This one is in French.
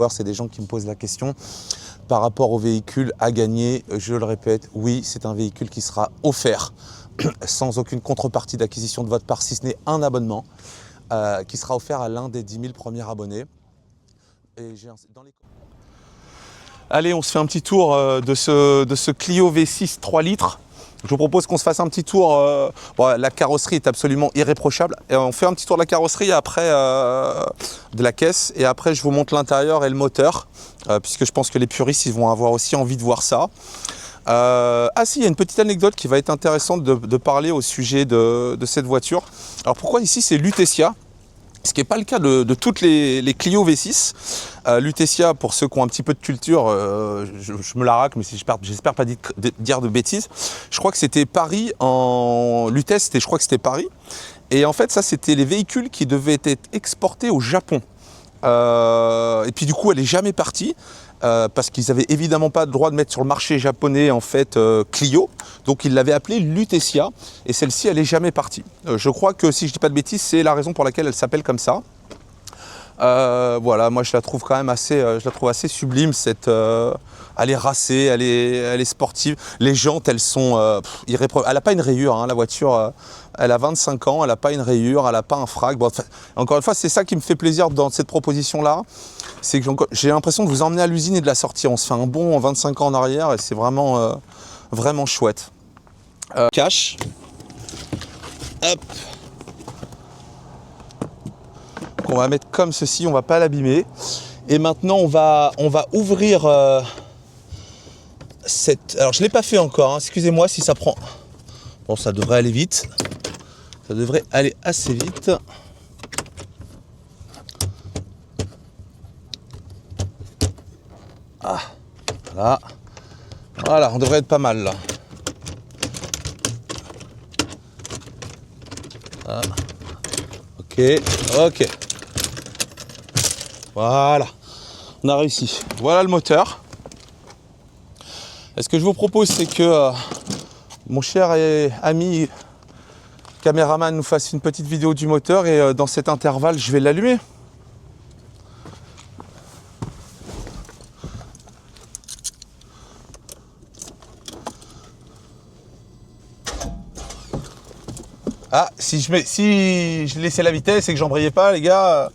C'est des gens qui me posent la question par rapport au véhicule à gagner. Je le répète, oui, c'est un véhicule qui sera offert sans aucune contrepartie d'acquisition de votre part, si ce n'est un abonnement, qui sera offert à l'un des 10 000 premiers abonnés. Et Allez, on se fait un petit tour de ce Clio V6 3 litres. Je vous propose qu'on se fasse un petit tour. Bon, la carrosserie est absolument irréprochable. Et on fait un petit tour de la carrosserie après de la caisse. Et après, je vous montre l'intérieur et le moteur. Puisque je pense que les puristes ils vont avoir aussi envie de voir ça. Ah si, il y a une petite anecdote qui va être intéressante de parler au sujet de cette voiture. Alors pourquoi ici c'est Lutetia ? Ce qui n'est pas le cas de toutes les Clio V6. Lutetia, pour ceux qui ont un petit peu de culture, je me la racle, mais j'espère pas dire de bêtises. Je crois que c'était Paris en Lutest, et je crois que c'était Paris. Et en fait, ça, c'était les véhicules qui devaient être exportés au Japon. Et puis du coup, elle n'est jamais partie. Parce qu'ils n'avaient évidemment pas le droit de mettre sur le marché japonais en fait Clio, donc ils l'avaient appelée Lutetia, et celle-ci elle n'est jamais partie. Je crois que si je dis pas de bêtises, c'est la raison pour laquelle elle s'appelle comme ça. Voilà, moi je la trouve quand même assez sublime. Elle est racée, elle est sportive. Les jantes, elles sont irréprochables. Elle n'a pas une rayure, hein, la voiture. Elle a 25 ans, elle n'a pas une rayure, elle n'a pas un frag. Bon, encore une fois, c'est ça qui me fait plaisir dans cette proposition-là. C'est que j'ai l'impression de vous emmener à l'usine et de la sortir. On se fait un bond en 25 ans en arrière et c'est vraiment, vraiment chouette. Cache. Hop. On va mettre comme ceci, on ne va pas l'abîmer. Et maintenant, on va ouvrir cette... Alors, je ne l'ai pas fait encore, hein. Excusez-moi si ça prend... Bon, ça devrait aller vite. Ça devrait aller assez vite. Ah, voilà. Voilà, on devrait être pas mal là. Ah. Ok, ok. Voilà, on a réussi. Voilà le moteur. Et ce que je vous propose, c'est que mon cher ami caméraman nous fasse une petite vidéo du moteur et dans cet intervalle, je vais l'allumer. Ah, si je laissais la vitesse et que j'embrayais pas, les gars,